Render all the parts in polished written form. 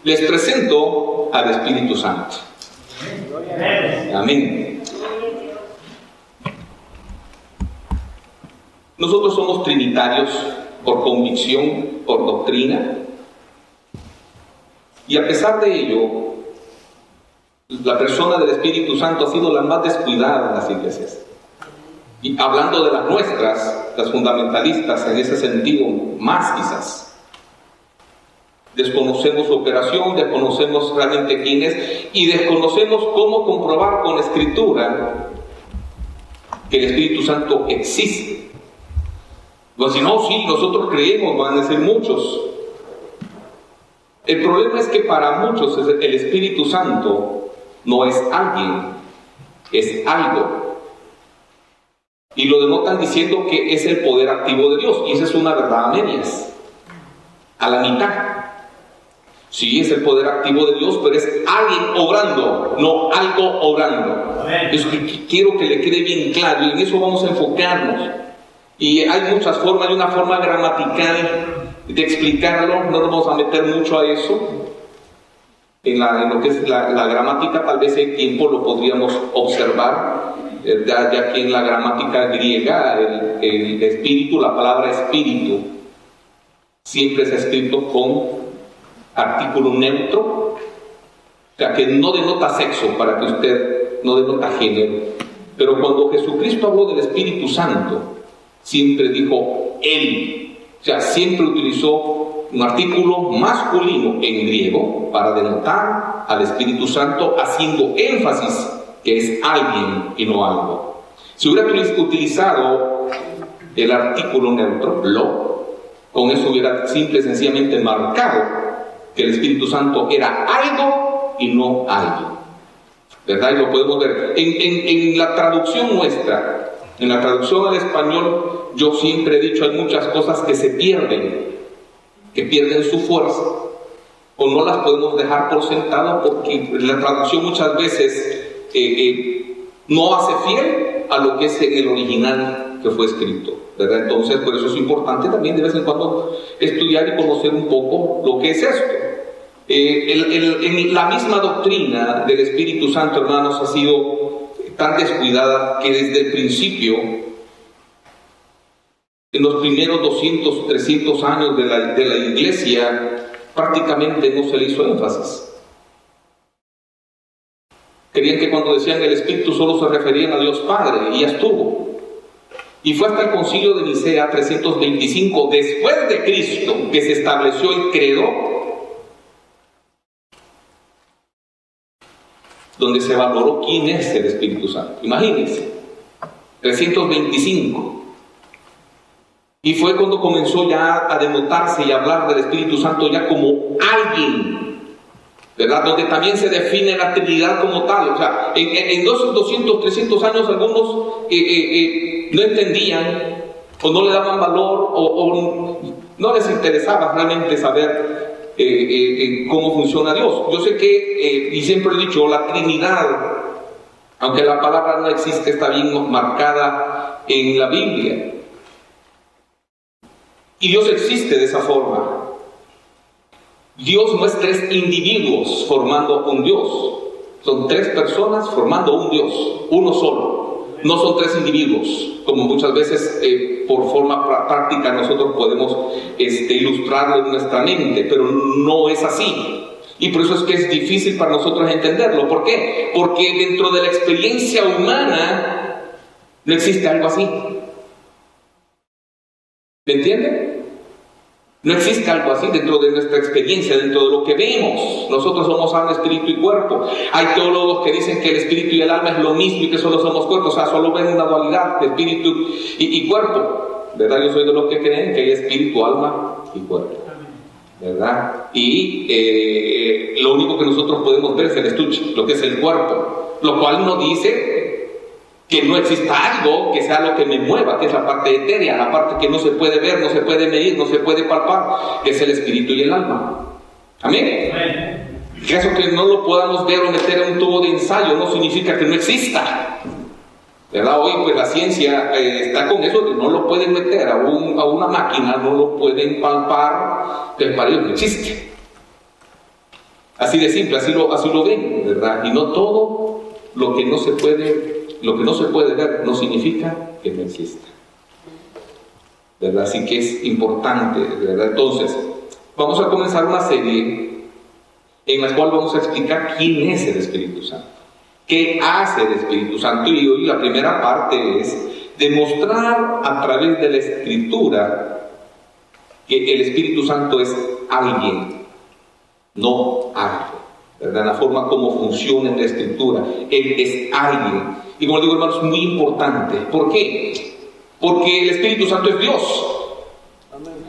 Les presento al Espíritu Santo. Amén. Nosotros somos trinitarios por convicción, por doctrina, y a pesar de ello, la persona del Espíritu Santo ha sido la más descuidada en las iglesias. Y hablando de las nuestras, las fundamentalistas, en ese sentido, más quizás. Desconocemos su operación, desconocemos realmente quién es, y desconocemos cómo comprobar con la Escritura que el Espíritu Santo existe. Pues si no, sí, nosotros creemos, van a ser muchos. El problema es que para muchos el Espíritu Santo no es alguien, es algo. Y lo denotan diciendo que es el poder activo de Dios, y esa es una verdad a medias, a la mitad. Sí, es el poder activo de Dios, pero es alguien obrando, no algo obrando. Eso quiero que le quede bien claro, y en eso vamos a enfocarnos. Y hay muchas formas, hay una forma gramatical de explicarlo, no nos vamos a meter mucho a eso. En lo que es la gramática, tal vez el tiempo lo podríamos observar, ya que en la gramática griega, el espíritu, la palabra espíritu, siempre es escrito con artículo neutro, o sea que no denota sexo, para que usted no denota género. Pero cuando Jesucristo habló del Espíritu Santo, siempre dijo Él, o sea, siempre utilizó un artículo masculino en griego para denotar al Espíritu Santo, haciendo énfasis que es alguien y no algo. Si hubiera utilizado el artículo neutro, lo, con eso hubiera simple y sencillamente marcado que el Espíritu Santo era algo y no alguien, ¿verdad? Y lo podemos ver en la traducción nuestra, en la traducción al español. Yo siempre he dicho, hay muchas cosas que se pierden, que pierden su fuerza, o no las podemos dejar por sentado, porque la traducción muchas veces no hace fiel a lo que es en el original que fue escrito, ¿verdad? Entonces, por eso es importante también de vez en cuando estudiar y conocer un poco lo que es esto. La misma doctrina del Espíritu Santo, hermanos, ha sido tan descuidada que desde el principio, en los primeros 200, 300 años de la iglesia, prácticamente no se le hizo énfasis. Creían que cuando decían el Espíritu solo se referían a Dios Padre, y ya estuvo. Y fue hasta el Concilio de Nicea 325 después de Cristo que se estableció el credo, donde se valoró quién es el Espíritu Santo. Imagínense, 325. Y fue cuando comenzó ya a denotarse y a hablar del Espíritu Santo ya como alguien, ¿verdad? Donde también se define la Trinidad como tal. O sea, en esos 200, 300 años algunos no entendían, o no le daban valor, o no les interesaba realmente saber cómo funciona Dios. Yo sé que, y siempre he dicho, la Trinidad, aunque la palabra no existe, está bien marcada en la Biblia. Y Dios existe de esa forma. Dios no es tres individuos formando un Dios. Son tres personas formando un Dios, uno solo. No son tres individuos, como muchas veces por forma práctica nosotros podemos ilustrarlo en nuestra mente, pero no es así. Y por eso es que es difícil para nosotros entenderlo. ¿Por qué? Porque dentro de la experiencia humana no existe algo así. ¿Me entienden? No existe algo así dentro de nuestra experiencia, dentro de lo que vemos. Nosotros somos alma, espíritu y cuerpo. Hay teólogos que dicen que el espíritu y el alma es lo mismo y que solo somos cuerpos. O sea, solo ven una dualidad de espíritu y cuerpo, ¿verdad? Yo soy de los que creen que hay espíritu, alma y cuerpo, ¿verdad? Y lo único que nosotros podemos ver es el estuche, lo que es el cuerpo, lo cual no dice que no exista algo que sea lo que me mueva, que es la parte etérea, la parte que no se puede ver, no se puede medir, no se puede palpar, que es el espíritu y el alma. Amén. Que eso que no lo podamos ver o meter en un tubo de ensayo no significa que no exista. ¿verdad? Hoy pues la ciencia está con eso de no lo pueden meter a una máquina, no lo pueden palpar, que para ellos no existe. Así de simple, así lo ven, ¿verdad? Y no todo lo que no se puede ver no significa que no exista, ¿verdad? Así que es importante, ¿verdad? Entonces, vamos a comenzar una serie en la cual vamos a explicar quién es el Espíritu Santo, qué hace el Espíritu Santo, y hoy la primera parte es demostrar a través de la Escritura que el Espíritu Santo es alguien, no algo, ¿verdad? La forma como funciona en la Escritura, Él es alguien. Y como digo, hermanos, es muy importante. ¿Por qué? Porque el Espíritu Santo es Dios.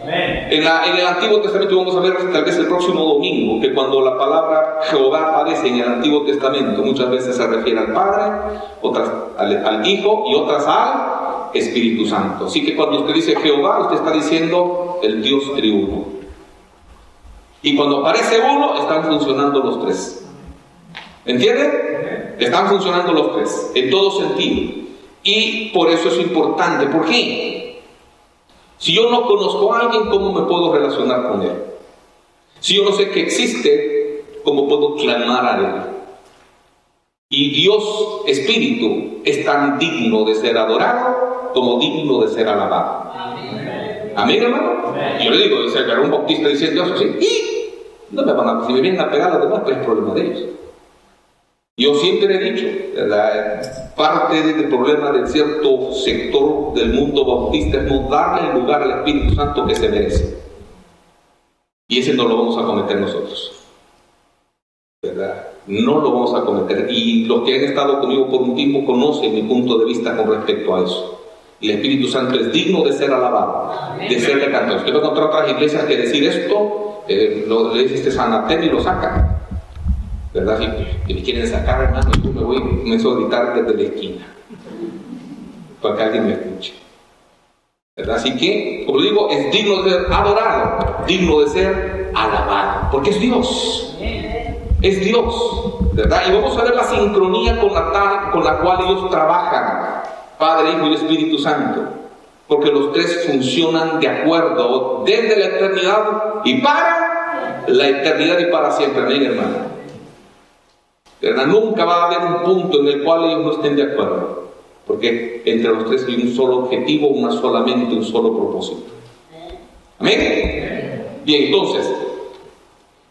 En el Antiguo Testamento, vamos a ver tal vez el próximo domingo, que cuando la palabra Jehová aparece en el Antiguo Testamento, muchas veces se refiere al Padre, otras al Hijo y otras al Espíritu Santo. Así que cuando usted dice Jehová, usted está diciendo el Dios triuno. Y cuando aparece uno, están funcionando los tres. ¿Entienden? Están funcionando los tres, en todo sentido. Y por eso es importante. ¿Por qué? Si yo no conozco a alguien, ¿cómo me puedo relacionar con él? Si yo no sé que existe, ¿cómo puedo clamar a él? Y Dios, Espíritu, es tan digno de ser adorado como digno de ser alabado. Amén, hermano. Amén. Yo le digo, dice que era un bautista diciendo eso, sí, y no me van a, si me vienen a pegar a los demás, pues es problema de ellos. Yo siempre he dicho, ¿verdad? Parte del problema de cierto sector del mundo bautista es no darle el lugar al Espíritu Santo que se merece. Y ese no lo vamos a cometer nosotros, ¿verdad? No lo vamos a cometer. Y los que han estado conmigo por un tiempo conocen mi punto de vista con respecto a eso. El Espíritu Santo es digno de ser alabado, de ser decantado. Usted va a encontrar otras iglesias que decir esto, le dice este anatema y lo sacan, ¿verdad? Si me quieren sacar, hermano, yo me voy y comienzo a gritar desde la esquina para que alguien me escuche, ¿verdad? Así que, como digo, es digno de ser adorado, digno de ser alabado, porque es Dios, ¿verdad? Y vamos a ver la sincronía con la cual ellos trabajan, Padre, Hijo y Espíritu Santo, porque los tres funcionan de acuerdo desde la eternidad y para la eternidad y para siempre. Amén, hermano. ¿Verdad? Nunca va a haber un punto en el cual ellos no estén de acuerdo, porque entre los tres hay un solo objetivo, una sola mente, un solo propósito. Amén. Bien, entonces,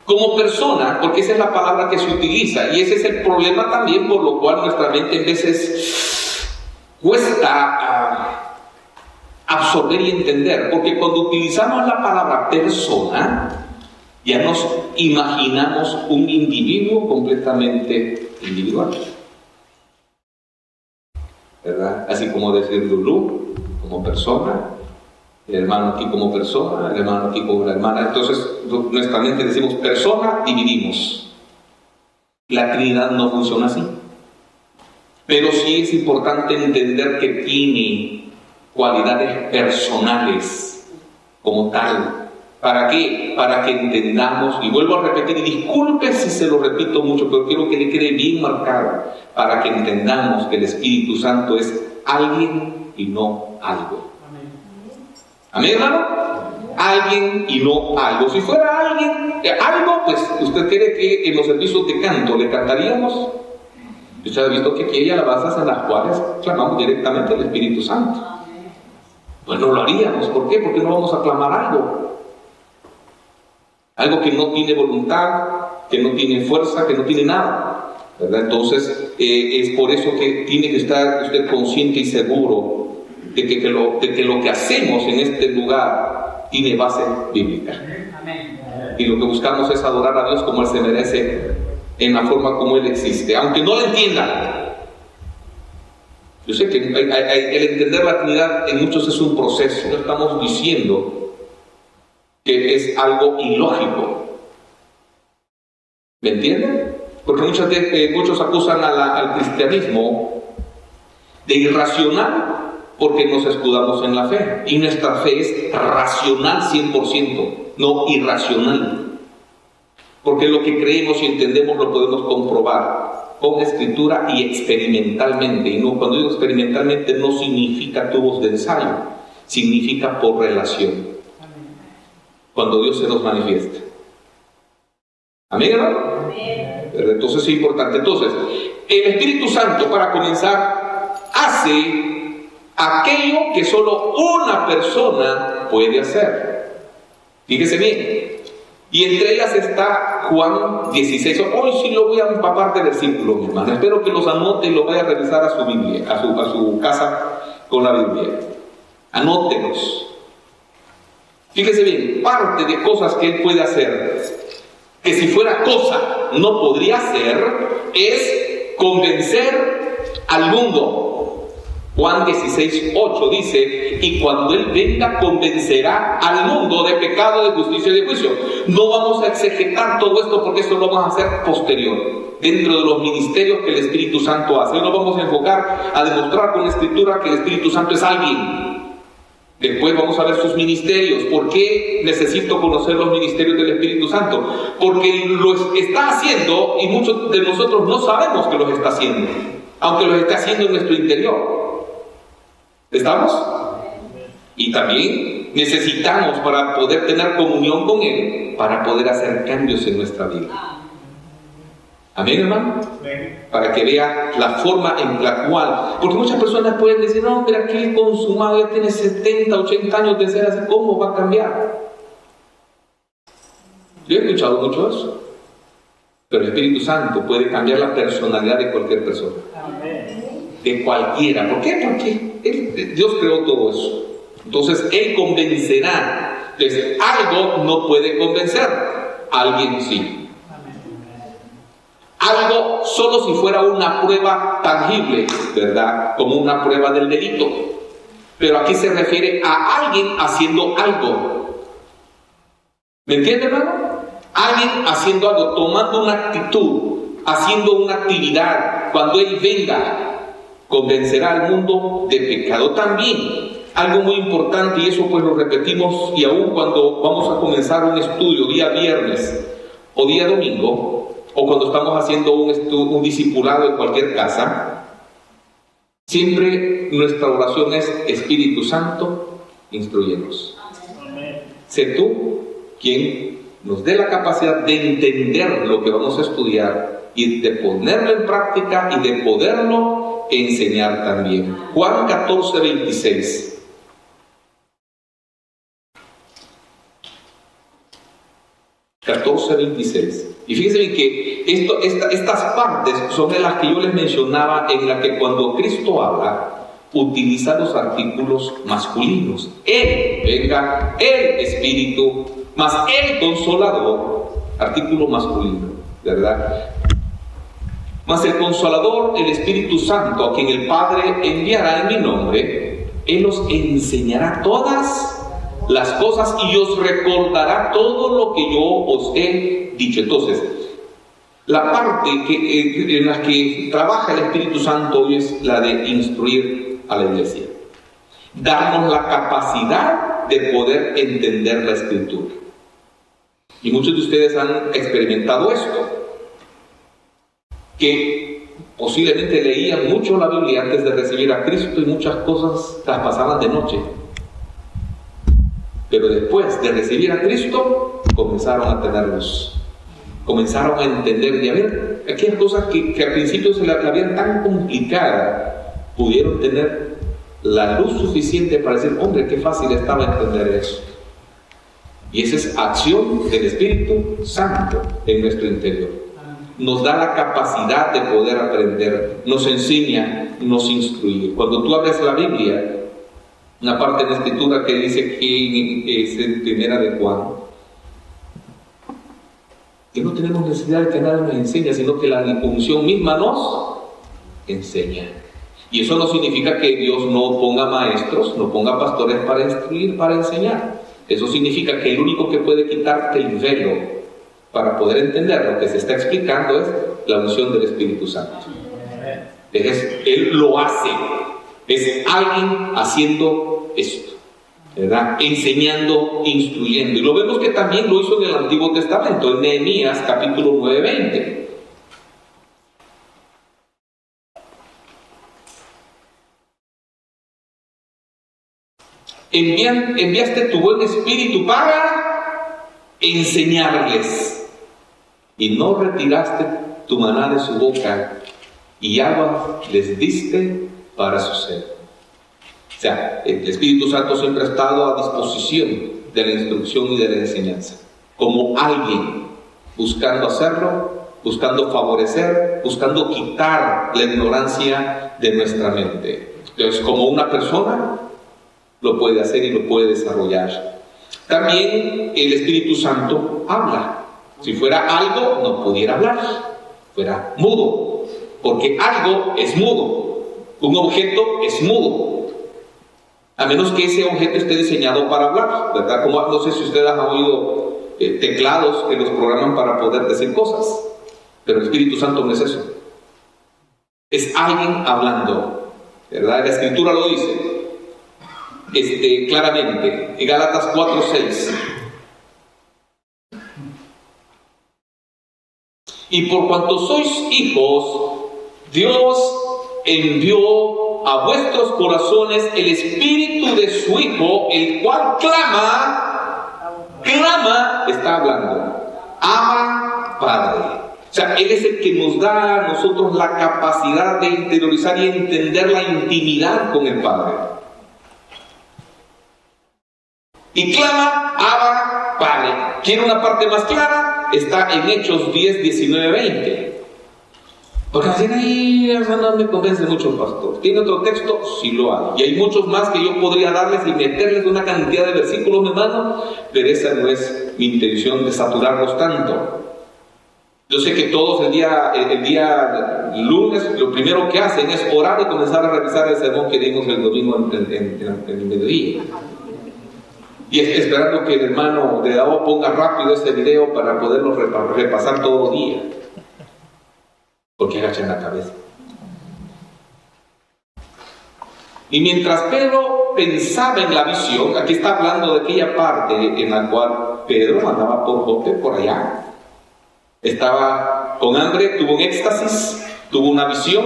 como persona, porque esa es la palabra que se utiliza, y ese es el problema también por lo cual nuestra mente en veces cuesta absorber y entender, porque cuando utilizamos la palabra persona, ya nos imaginamos un individuo completamente individual, ¿verdad? Así como decir Lulú como persona, el hermano aquí como persona, el hermano aquí como la hermana. Entonces, nuestra mente decimos persona, dividimos. La Trinidad no funciona así. Pero sí es importante entender que tiene cualidades personales como tal. ¿Para qué? Para que entendamos, y vuelvo a repetir, y disculpe si se lo repito mucho, pero quiero que le quede bien marcado, para que entendamos que el Espíritu Santo es alguien y no algo. Amén, hermano. Alguien y no algo. Si fuera alguien, algo, pues usted cree que en los servicios de canto le cantaríamos. Usted ha visto que aquí hay alabanzas en las cuales clamamos directamente al Espíritu Santo. Pues no lo haríamos. ¿Por qué? Porque no vamos a clamar algo que no tiene voluntad, que no tiene fuerza, que no tiene nada, ¿verdad? Entonces es por eso que tiene que estar usted consciente y seguro de que lo que hacemos en este lugar tiene base bíblica. Y lo que buscamos es adorar a Dios como Él se merece, en la forma como Él existe, aunque no lo entiendan. Yo sé que el entender la Trinidad en muchos es un proceso. No estamos diciendo que es algo ilógico. ¿Me entienden? Porque muchos acusan al cristianismo de irracional porque nos escudamos en la fe. Y nuestra fe es racional 100%, no irracional. Porque lo que creemos y entendemos lo podemos comprobar. con escritura y experimentalmente. Y no, cuando digo experimentalmente no significa tubos de ensayo, significa por relación. Cuando Dios se nos manifiesta. ¿Amén, hermano? Pero entonces es importante. Entonces, el Espíritu Santo, para comenzar, hace aquello que solo una persona puede hacer. Fíjese bien. Y entre ellas está Juan 16. Hoy sí lo voy a empapar de versículos, mi hermano. Espero que los anote y los vaya a revisar a su Biblia, a su casa con la Biblia. Anótelos. Fíjese bien, parte de cosas que Él puede hacer, que si fuera cosa no podría hacer, es convencer al mundo. Juan 16:8 dice: y cuando Él venga convencerá al mundo de pecado, de justicia y de juicio. No vamos a exegetar todo esto porque esto lo vamos a hacer posterior, dentro de los ministerios que el Espíritu Santo hace. Hoy nos vamos a enfocar a demostrar con la Escritura que el Espíritu Santo es alguien. Después vamos a ver sus ministerios. ¿Por qué necesito conocer los ministerios del Espíritu Santo? Porque los está haciendo y muchos de nosotros no sabemos que los está haciendo, aunque los está haciendo en nuestro interior. ¿Estamos? Y también necesitamos, para poder tener comunión con Él, para poder hacer cambios en nuestra vida. Amén, hermano. Para que vea la forma en la cual, porque muchas personas pueden decir: no, mira, aquel consumado ya tiene 70, 80 años de ser así, ¿cómo va a cambiar? Yo he escuchado mucho eso. Pero el Espíritu Santo puede cambiar la personalidad de cualquier persona. De cualquiera. ¿Por qué? Porque Dios creó todo eso. Entonces Él convencerá. Entonces, algo no puede convencer, alguien sí. Algo solo si fuera una prueba tangible, ¿verdad? Como una prueba del delito. Pero aquí se refiere a alguien haciendo algo. ¿Me entiende, hermano? Alguien haciendo algo, tomando una actitud, haciendo una actividad. Cuando Él venga, convencerá al mundo de pecado. También algo muy importante, y eso pues lo repetimos, y aún cuando vamos a comenzar un estudio día viernes o día domingo, o cuando estamos haciendo un discipulado en cualquier casa, siempre nuestra oración es: Espíritu Santo, instruyenos. Sé tú quien nos dé la capacidad de entender lo que vamos a estudiar y de ponerlo en práctica y de poderlo enseñar también. Juan 14:26. Y fíjense bien que estas partes son de las que yo les mencionaba, en la que cuando Cristo habla, utiliza los artículos masculinos. Él, venga, el Espíritu, más el Consolador, artículo masculino, ¿verdad? Más el Consolador, el Espíritu Santo, a quien el Padre enviará en mi nombre, Él os enseñará todas las cosas y os recordará todo lo que yo os he dicho. Entonces, la parte en la que trabaja el Espíritu Santo hoy es la de instruir a la iglesia, darnos la capacidad de poder entender la Escritura. Y muchos de ustedes han experimentado esto, que posiblemente leían mucho la Biblia antes de recibir a Cristo y muchas cosas las pasaban de noche. Pero después de recibir a Cristo, comenzaron a tener luz. Comenzaron a entender y a ver aquellas cosas que al principio se la habían tan complicada, pudieron tener la luz suficiente para decir: hombre, qué fácil estaba entender eso. Y esa es acción del Espíritu Santo en nuestro interior. Nos da la capacidad de poder aprender, nos enseña, nos instruye. Cuando tú abres la Biblia, una parte de la Escritura que dice que es en primera de Juan, que no tenemos necesidad de que nadie nos enseñe, sino que la unción misma nos enseña. Y eso no significa que Dios no ponga maestros, no ponga pastores para instruir, para enseñar. Eso significa que el único que puede quitarte el velo para poder entender lo que se está explicando es la unción del Espíritu Santo. Él lo hace. Es alguien haciendo esto, ¿verdad? Enseñando, instruyendo. Y lo vemos que también lo hizo en el Antiguo Testamento, en Nehemías capítulo 9:20. enviaste tu buen espíritu para enseñarles, y no retiraste tu maná de su boca, y agua les diste para su sed. O sea, el Espíritu Santo siempre ha estado a disposición de la instrucción y de la enseñanza, como alguien buscando hacerlo, buscando favorecer, buscando quitar la ignorancia de nuestra mente. Entonces, como una persona lo puede hacer y lo puede desarrollar. También el Espíritu Santo habla. Si fuera algo, no pudiera hablar, fuera mudo, porque algo es mudo, un objeto es mudo, a menos que ese objeto esté diseñado para hablar, ¿verdad? Como no sé si ustedes han oído teclados que los programan para poder decir cosas, pero el Espíritu Santo no es eso. Es alguien hablando, ¿verdad? La Escritura lo dice claramente en Gálatas 4:6. Y por cuanto sois hijos, Dios envió a vuestros corazones el espíritu de su Hijo, el cual clama, está hablando, Abba, Padre. O sea, Él es el que nos da a nosotros la capacidad de interiorizar y entender la intimidad con el Padre. Y clama, Abba, Padre. ¿Quiere una parte más clara? Está en Hechos 10, 19, 20. Porque así ahí, eso no me convence mucho, pastor. ¿Tiene otro texto? Sí lo hay. Y hay muchos más que yo podría darles y meterles una cantidad de versículos, mi hermano, pero esa no es mi intención de saturarlos tanto. Yo sé que todos el día lunes lo primero que hacen es orar y comenzar a revisar el sermón que dimos el domingo en el mediodía. Y esperando que el hermano de Dao ponga rápido este video para poderlo repasar todos los días. Porque agachan la cabeza. Y mientras Pedro pensaba en la visión, aquí está hablando de aquella parte en la cual Pedro andaba por Jope, por allá. Estaba con hambre, tuvo un éxtasis, tuvo una visión.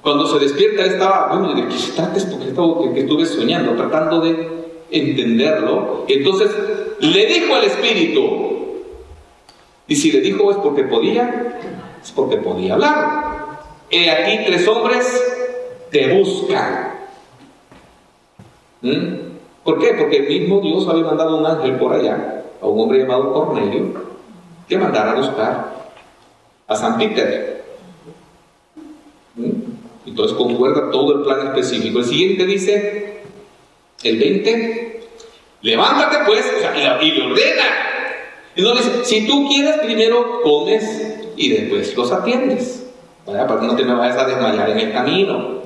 Cuando se despierta, él estaba, bueno, ¿de qué se trata esto que estuve soñando? Tratando de entenderlo. Entonces le dijo al Espíritu, y si le dijo es porque podía hablar. He aquí 3 hombres te buscan. ¿Por qué? Porque el mismo Dios había mandado un ángel por allá a un hombre llamado Cornelio que mandara a buscar a San Peter. Entonces concuerda todo el plan específico. El siguiente dice, el 20, levántate pues, y le ordena. Entonces dice, si tú quieres, primero comes y después los atiendes, ¿verdad? Para que no te me vayas a desmayar en el camino.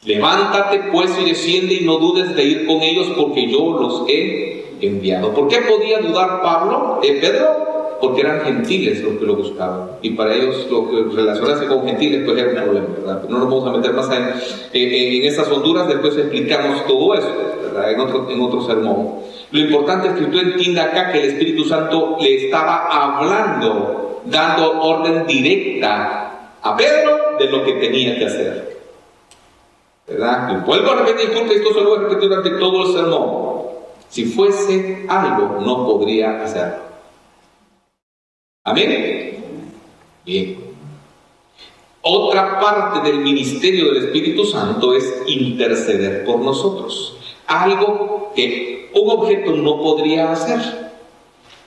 Levántate pues y desciende y no dudes de ir con ellos, porque yo los he enviado. ¿Por qué podía dudar Pedro? Porque eran gentiles los que lo buscaban, y para ellos lo que relacionarse con gentiles pues era un problema, ¿verdad? No nos vamos a meter más en esas honduras, después explicamos todo eso, ¿verdad? En otro sermón. Lo importante es que tú entiendas acá que el Espíritu Santo le estaba hablando, dando orden directa a Pedro de lo que tenía que hacer, ¿verdad? Y vuelvo a repetir, disculpe, esto solo voy a repetir durante todo el sermón. Si fuese algo, no podría hacerlo. ¿Amén? Bien. Otra parte del ministerio del Espíritu Santo es interceder por nosotros. Algo que un objeto no podría hacer.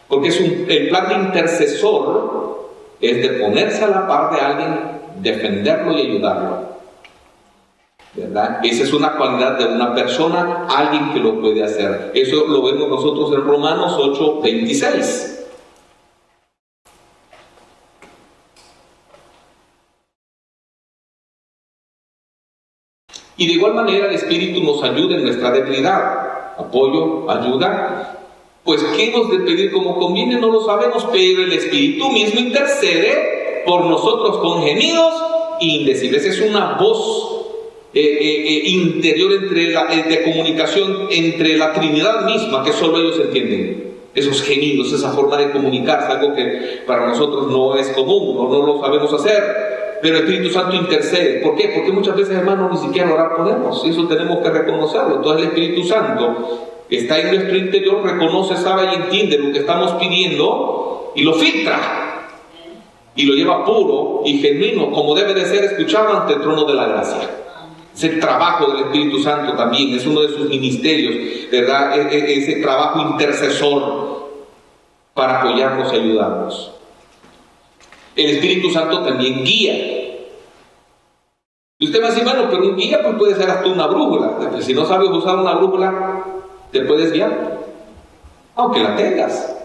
Porque el plan de intercesor es de ponerse a la par de alguien, defenderlo y ayudarlo, ¿verdad? Esa es una cualidad de una persona, alguien que lo puede hacer. Eso lo vemos nosotros en Romanos 8:26. Y de igual manera el Espíritu nos ayuda en nuestra debilidad. Apoyo, ayuda. Pues ¿qué hemos de pedir como conviene? No lo sabemos, pero el Espíritu mismo intercede por nosotros con gemidos indecibles. Es una voz interior de comunicación entre la Trinidad misma, que solo ellos entienden. Esos gemidos, esa forma de comunicarse, algo que para nosotros no es común, o no lo sabemos hacer. pero el Espíritu Santo intercede. ¿Por qué? Porque muchas veces, hermanos, ni siquiera orar podemos, y eso tenemos que reconocerlo. Entonces el Espíritu Santo está en nuestro interior, reconoce, sabe y entiende lo que estamos pidiendo y lo filtra y lo lleva puro y genuino, como debe de ser escuchado ante el trono de la gracia. Es el trabajo del Espíritu Santo también, es uno de sus ministerios, ¿verdad? Ese trabajo intercesor para apoyarnos y ayudarnos. El Espíritu Santo también guía. Y usted va a decir, bueno, pero un guía pues puede ser hasta una brújula. Pues si no sabes usar una brújula, te puedes guiar, aunque la tengas.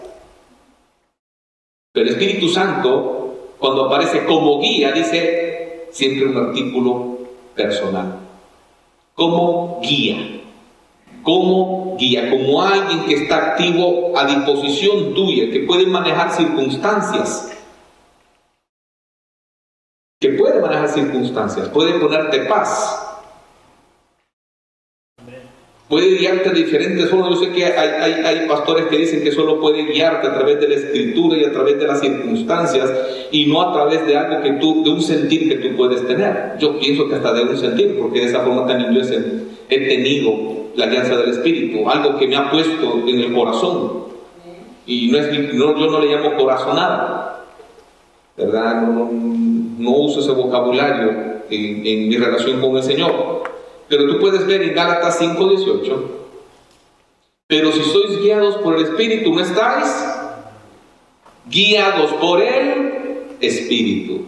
Pero el Espíritu Santo, cuando aparece como guía, dice siempre un artículo personal. Como guía. Como guía, como alguien que está activo a disposición tuya, que puede manejar circunstancias. Puede ponerte paz. Puede guiarte de diferentes formas. Yo sé que hay pastores que dicen que solo puede guiarte a través de la Escritura y a través de las circunstancias y no a través de algo de un sentir que tú puedes tener. Yo pienso que hasta de un sentir, porque de esa forma también yo he tenido la alianza del Espíritu, algo que me ha puesto en el corazón. Y yo no le llamo corazonada, ¿verdad? No uso ese vocabulario en mi relación con el Señor. Pero tú puedes ver en Gálatas 5:18, pero si sois guiados por el Espíritu, ¿no estáis guiados por el Espíritu?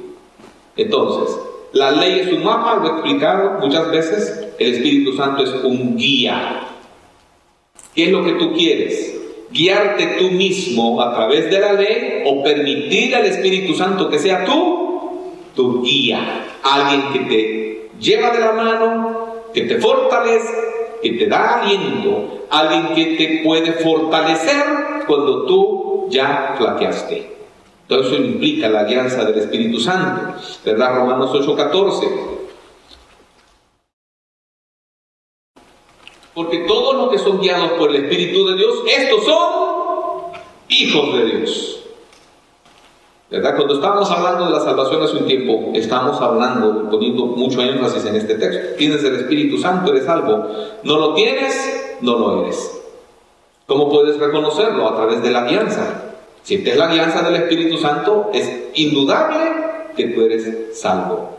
Entonces, la ley es un mapa, lo he explicado muchas veces. El Espíritu Santo es un guía. ¿Qué es lo que tú quieres? ¿Guiarte tú mismo a través de la ley o permitir al Espíritu Santo que sea tu guía? Alguien que te lleva de la mano, que te fortalece, que te da aliento, alguien que te puede fortalecer cuando tú ya flaqueaste. Todo eso implica la alianza del Espíritu Santo, ¿verdad? Romanos 8:14. Porque todos los que son guiados por el Espíritu de Dios, estos son hijos de Dios. ¿Verdad? Cuando estábamos hablando de la salvación hace un tiempo, estamos hablando, poniendo mucho énfasis en este texto. Tienes el Espíritu Santo, eres salvo. No lo tienes, no lo eres. ¿Cómo puedes reconocerlo? A través de la alianza. Si tienes la alianza del Espíritu Santo, es indudable que tú eres salvo,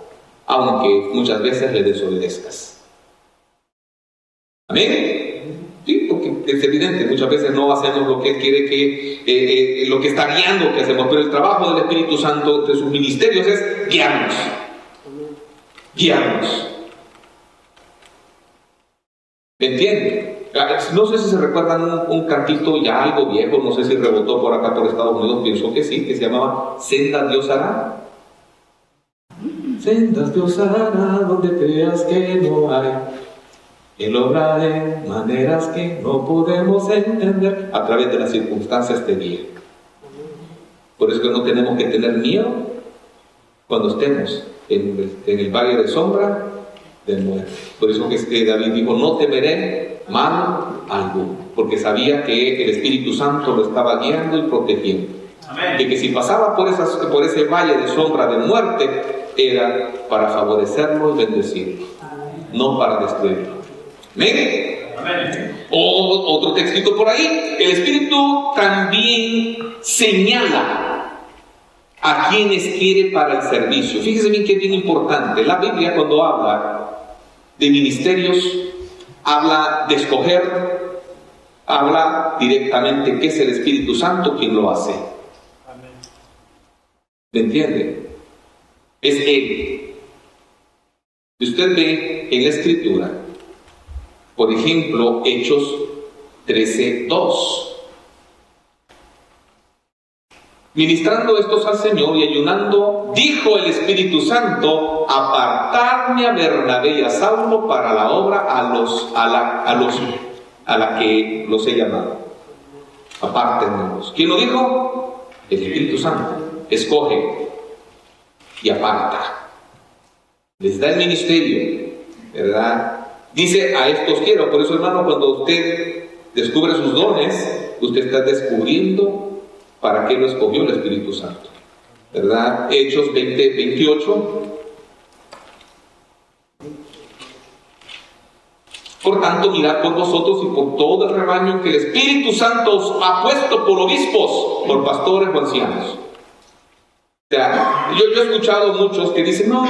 aunque muchas veces le desobedezcas. ¿Amén? Sí, porque es evidente, muchas veces no hacemos lo que Él quiere lo que está guiando que hacemos, pero el trabajo del Espíritu Santo, de sus ministerios, es guiarnos. Guiarnos. ¿Me entienden? No sé si se recuerdan un cantito ya algo viejo, no sé si rebotó por acá por Estados Unidos, pienso que sí, que se llamaba Sendas Dios hará. Sendas Dios hará donde creas que no hay. Él obra de maneras que no podemos entender. A través de las circunstancias te guía. Por eso que no tenemos que tener miedo cuando estemos en el valle de sombra de muerte. Por eso que David dijo, no temeré mal alguno, porque sabía que el Espíritu Santo lo estaba guiando y protegiendo. Amén. Y que si pasaba por ese valle de sombra de muerte, era para favorecerlo y bendecirlo, no para destruirlo. Amén. Otro textito por ahí. El Espíritu también señala a quienes quiere para el servicio. Fíjese bien que es bien importante. La Biblia, cuando habla de ministerios, habla de escoger, habla directamente que es el Espíritu Santo quien lo hace. ¿Me entiende? Es Él. Usted ve en la Escritura, por ejemplo, Hechos 13:2. Ministrando estos al Señor y ayunando, dijo el Espíritu Santo, apartarme a Bernabé y a Saulo para la obra a la que los he llamado. Apártenlos. ¿Quién lo dijo? El Espíritu Santo. Escoge y aparta. Les da el ministerio, ¿verdad? Dice, a estos quiero. Por eso, hermano, cuando usted descubre sus dones, usted está descubriendo para qué lo escogió el Espíritu Santo. ¿verdad? Hechos 20:28. Por tanto, mirad por vosotros y por todo el rebaño en que el Espíritu Santo os ha puesto por obispos, por pastores o ancianos. O sea, yo he escuchado muchos que dicen, no,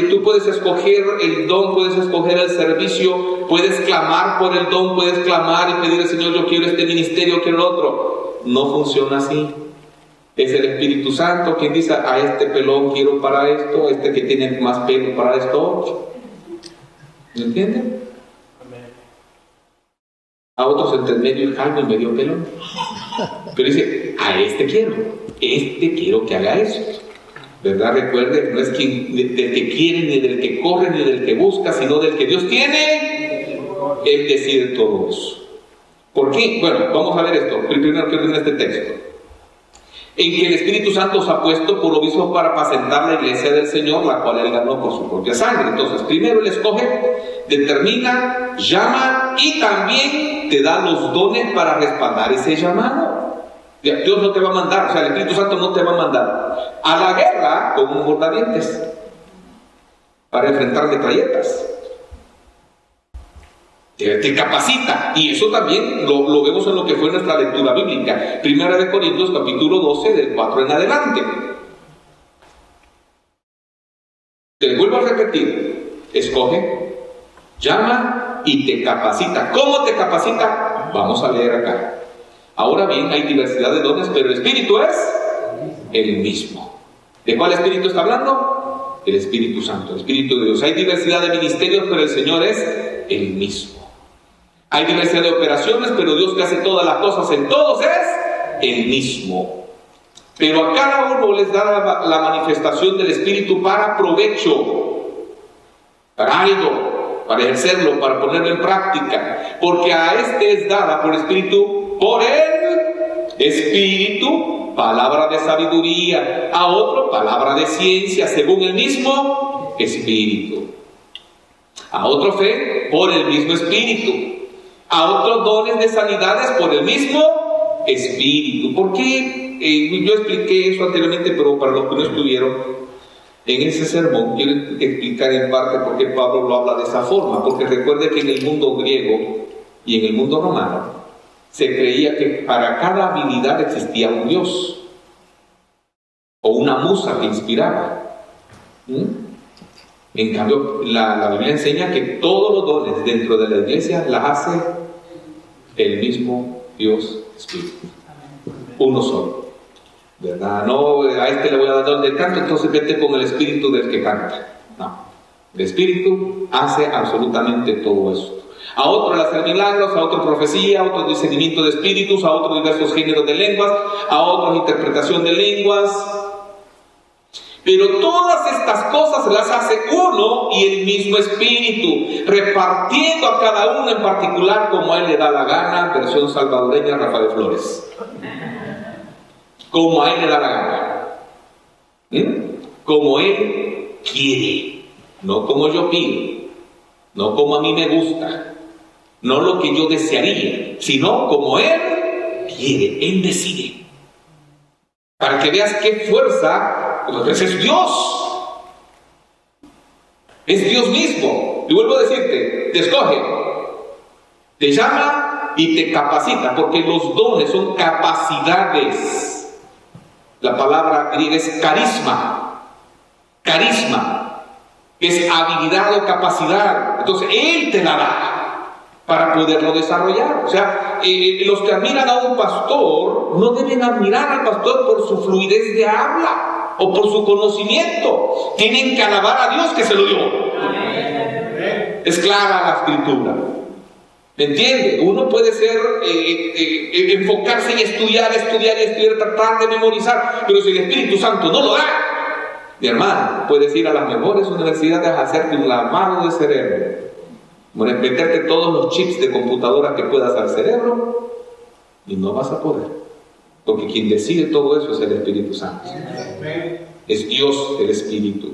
tú puedes escoger el don, puedes escoger el servicio, puedes clamar por el don, puedes clamar y pedir al Señor, yo quiero este ministerio, quiero el otro. No funciona así. Es el Espíritu Santo quien dice, a este pelón quiero para esto, este que tiene más pelo para esto. ¿Me entienden? A otros entre medio y calvo y medio pelón. Pero dice, a este quiero que haga eso. ¿Verdad? Recuerde, no es del que quiere, ni del que corre, ni del que busca, sino del que Dios tiene. Él decide todo eso. ¿Por qué? Bueno, vamos a ver esto. Primero quiero ver este texto. En que el Espíritu Santo os ha puesto por obispos para apacentar la iglesia del Señor, la cual Él ganó por su propia sangre. Entonces, primero Él escoge, determina, llama y también te da los dones para respaldar ese llamado. Dios no te va a mandar, o sea, el Espíritu Santo no te va a mandar a la guerra con un guardadientes para enfrentar metralletas. Te capacita, y eso también lo vemos en lo que fue nuestra lectura bíblica. 1 Corintios capítulo 12, del 4 en adelante. Te vuelvo a repetir, escoge, llama y te capacita. ¿Cómo te capacita? Vamos a leer acá. Ahora bien, hay diversidad de dones, pero el Espíritu es el mismo. ¿De cuál Espíritu está hablando? El Espíritu Santo, el Espíritu de Dios. Hay diversidad de ministerios, pero el Señor es el mismo. Hay diversidad de operaciones, pero Dios que hace todas las cosas en todos es el mismo. Pero a cada uno les da la manifestación del Espíritu para provecho, para algo, para ejercerlo, para ponerlo en práctica. Porque a este es dada por Espíritu, por el Espíritu, palabra de sabiduría, a otro palabra de ciencia, según el mismo Espíritu. A otro fe, por el mismo Espíritu. A otros dones de sanidades por el mismo Espíritu. ¿Por qué? Yo expliqué eso anteriormente, pero para los que no estuvieron en ese sermón, quiero explicar en parte por qué Pablo lo habla de esa forma. Porque recuerde que en el mundo griego y en el mundo romano se creía que para cada habilidad existía un Dios o una musa que inspiraba. En cambio, la Biblia enseña que todos los dones dentro de la iglesia las hace el mismo Dios Espíritu. Uno solo. ¿Verdad? No, a este le voy a dar don del canto, entonces vete con el espíritu del que canta. No. El Espíritu hace absolutamente todo eso. A otro le hace milagros, a otro profecía, a otro discernimiento de espíritus, a otros diversos géneros de lenguas, a otros interpretación de lenguas. Pero todas estas cosas las hace uno y el mismo Espíritu, repartiendo a cada uno en particular como a Él le da la gana, versión salvadoreña Rafael Flores. Como a Él le da la gana. Como Él quiere, no como yo pido, no como a mí me gusta, no lo que yo desearía, sino como Él quiere, Él decide. Para que veas qué fuerza. Entonces es Dios. Es Dios mismo. Y vuelvo a decirte, te escoge, te llama y te capacita, porque los dones son capacidades. La palabra griega es carisma. Carisma, que es habilidad o capacidad. Entonces Él te la da para poderlo desarrollar. O sea, los que admiran a un pastor no deben admirar al pastor por su fluidez de habla o por su conocimiento. Tienen que alabar a Dios que se lo dio. Es clara la escritura. ¿Me entiende? Uno puede ser, enfocarse y estudiar, tratar de memorizar, pero si el Espíritu Santo no lo da, mi hermano, puedes ir a las mejores universidades a hacerte un lavado de cerebro, meterte todos los chips de computadora que puedas al cerebro y no vas a poder. Porque quien decide todo eso es el Espíritu Santo. Es Dios el Espíritu.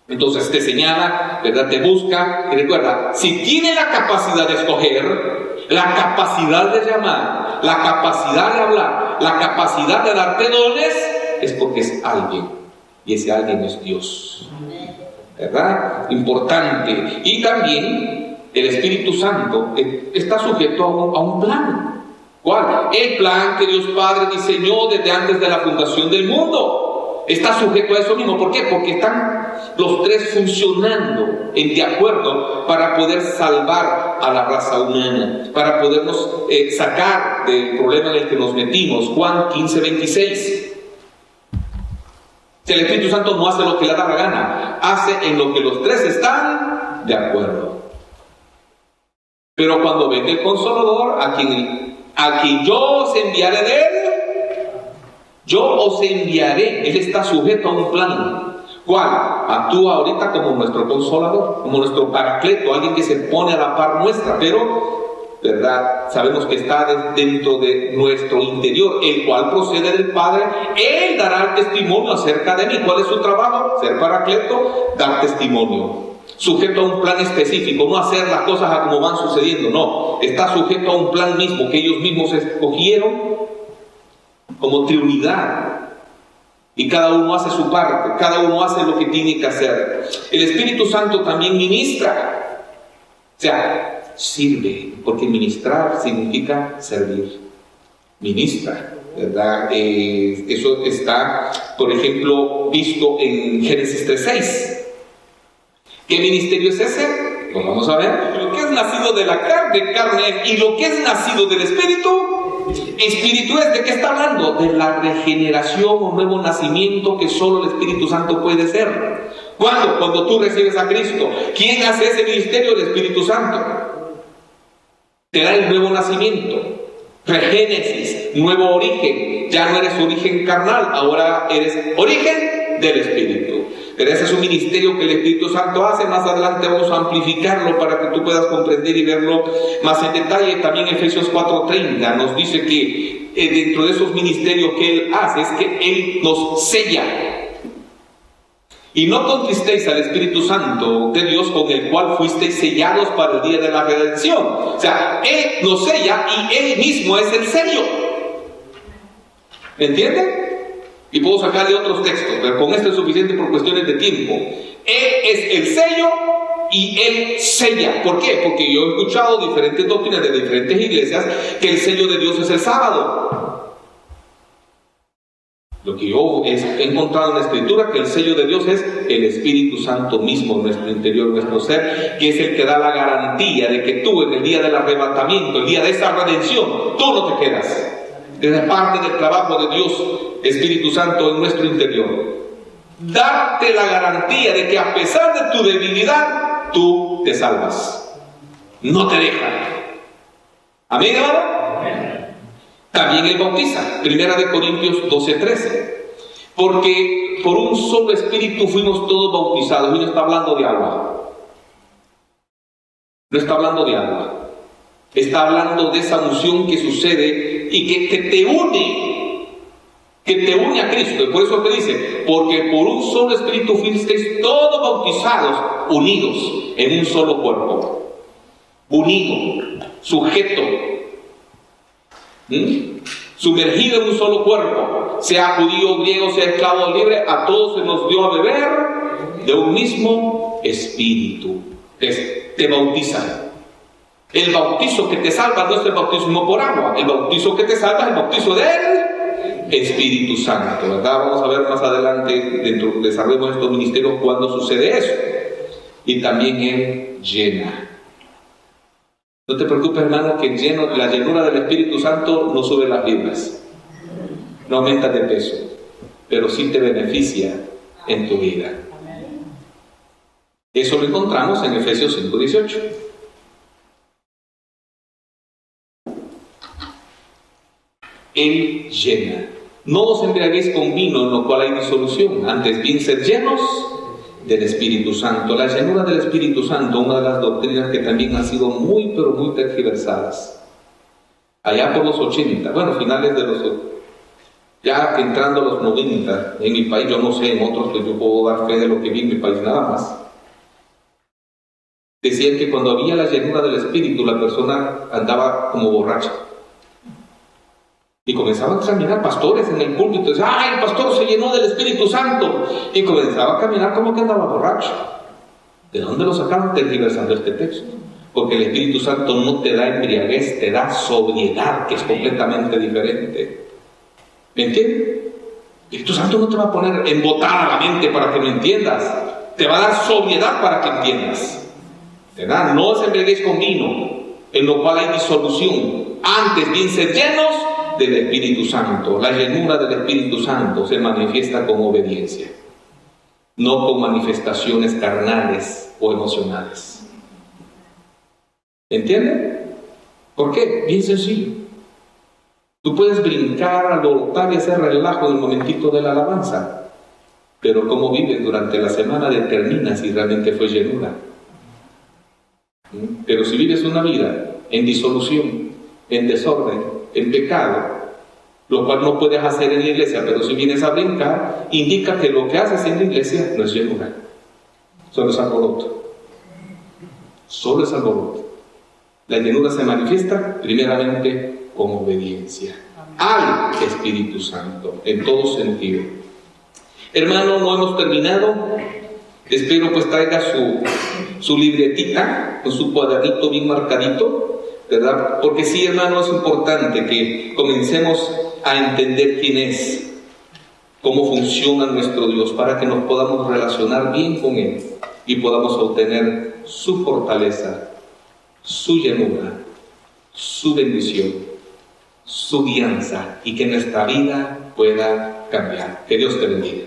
Entonces te señala, ¿verdad? Te busca. Y recuerda, si tiene la capacidad de escoger, la capacidad de llamar, la capacidad de hablar, la capacidad de darte dones, es porque es alguien, y ese alguien es Dios. ¿Verdad? Importante. Y también el Espíritu Santo está sujeto a un plan. ¿Cuál? El plan que Dios Padre diseñó desde antes de la fundación del mundo. Está sujeto a eso mismo. ¿Por qué? Porque están los tres funcionando de acuerdo para poder salvar a la raza humana, para podernos sacar del problema en el que nos metimos. Juan 15:26. El Espíritu Santo no hace lo que le da la gana, hace en lo que los tres están de acuerdo. Pero cuando venga el Consolador, a quien yo os enviaré de él, yo os enviaré. Él está sujeto a un plan. ¿Cuál? Actúa ahorita como nuestro Consolador, como nuestro Paracleto, alguien que se pone a la par nuestra, pero ¿verdad? Sabemos que está dentro de nuestro interior, el cual procede del Padre. Él dará el testimonio acerca de mí. ¿Cuál es su trabajo? Ser Paracleto, dar testimonio. Sujeto a un plan específico, no hacer las cosas a como van sucediendo, no. Está sujeto a un plan mismo que ellos mismos escogieron como triunidad. Y cada uno hace su parte, cada uno hace lo que tiene que hacer. El Espíritu Santo también ministra. O sea, sirve, porque ministrar significa servir. Ministra, ¿verdad? Eso está, por ejemplo, visto en Génesis 3:6. ¿Qué ministerio es ese? Pues vamos a ver. Lo que es nacido de la carne, carne es, y lo que es nacido del Espíritu, Espíritu es. ¿De qué está hablando? De la regeneración o nuevo nacimiento que solo el Espíritu Santo puede ser. ¿Cuándo? Cuando tú recibes a Cristo. ¿Quién hace ese ministerio? El Espíritu Santo. Te da el nuevo nacimiento, regénesis, nuevo origen. Ya no eres origen carnal, ahora eres origen del Espíritu. Pero ese es un ministerio que el Espíritu Santo hace. Más adelante vamos a amplificarlo para que tú puedas comprender y verlo más en detalle. También Efesios 4:30 nos dice que dentro de esos ministerios que Él hace es que Él nos sella. Y no contristéis al Espíritu Santo de Dios, con el cual fuisteis sellados para el día de la redención. O sea, Él nos sella y Él mismo es el sello. ¿Me entienden? Y puedo sacarle otros textos, pero con esto es suficiente por cuestiones de tiempo. Él es el sello y Él sella. ¿Por qué? Porque yo he escuchado diferentes doctrinas de diferentes iglesias que el sello de Dios es el sábado. Lo que yo he encontrado en la Escritura, que el sello de Dios es el Espíritu Santo mismo en nuestro interior, nuestro ser, que es el que da la garantía de que tú en el día del arrebatamiento, el día de esa redención, tú no te quedas. Es parte del trabajo de Dios, Espíritu Santo, en nuestro interior. Darte la garantía de que a pesar de tu debilidad, tú te salvas. No te deja. ¿Amén, hermano? También Él bautiza. 1 Corintios 12:13. Porque por un solo Espíritu fuimos todos bautizados. Y no está hablando de agua. No está hablando de agua. Está hablando de esa unción que sucede y que te une a Cristo. Y por eso te dice, porque por un solo Espíritu fuisteis todos bautizados, unidos en un solo cuerpo. Unido, sujeto, sumergido en un solo cuerpo, sea judío, griego, sea esclavo o libre, a todos se nos dio a beber de un mismo Espíritu. Te bautiza. El bautizo que te salva no es el bautismo por agua. El bautizo que te salva es el bautizo del Espíritu Santo, ¿verdad? Vamos a ver más adelante, dentro del desarrollo de estos ministerios, cuándo sucede eso. Y también Él llena. No te preocupes, hermano, que la llenura del Espíritu Santo no sube las libras, no aumenta de peso, pero sí te beneficia en tu vida. Eso lo encontramos en Efesios 5:18. Él llena. No os embriaguéis con vino, en lo cual hay disolución, antes bien sed llenos del Espíritu Santo. La llenura del Espíritu Santo, una de las doctrinas que también han sido muy, pero muy tergiversadas. Allá por los 80, bueno, finales de los, ya entrando a los 90, en mi país, yo no sé, en otros, pues yo puedo dar fe de lo que vi en mi país nada más. Decían que cuando había la llenura del Espíritu, la persona andaba como borracha. Y comenzaban a caminar pastores en el púlpito. Y decían, ¡ay, el pastor se llenó del Espíritu Santo! Y comenzaba a caminar como que andaba borracho. ¿De dónde lo sacaron? Tergiversando este texto. Porque el Espíritu Santo no te da embriaguez, te da sobriedad, que es completamente diferente. ¿Me entiendes? El Espíritu Santo no te va a poner embotada la mente para que lo entiendas. Te va a dar sobriedad para que entiendas. ¿Verdad? No os embriaguéis con vino, en lo cual hay disolución. Antes bien ser llenos del Espíritu Santo. La llenura del Espíritu Santo se manifiesta con obediencia, no con manifestaciones carnales o emocionales. ¿Entienden? ¿Por qué? Bien sencillo. Tú puedes brincar, alborotar y hacer relajo en el momentito de la alabanza, pero cómo vives durante la semana determina si realmente fue llenura. Pero si vives una vida en disolución, en desorden, en pecado, lo cual no puedes hacer en la iglesia, pero si vienes a brincar, indica que lo que haces en la iglesia no es llenura, solo es alboroto. Solo es alboroto. La llenura se manifiesta primeramente con obediencia al Espíritu Santo, en todo sentido. Hermano, no hemos terminado. Espero pues traiga su libretita, con su cuadradito bien marcadito, ¿verdad? Porque sí, hermano, es importante que comencemos a entender quién es, cómo funciona nuestro Dios, para que nos podamos relacionar bien con Él y podamos obtener su fortaleza, su llenura, su bendición, su guianza, y que nuestra vida pueda cambiar. Que Dios te bendiga.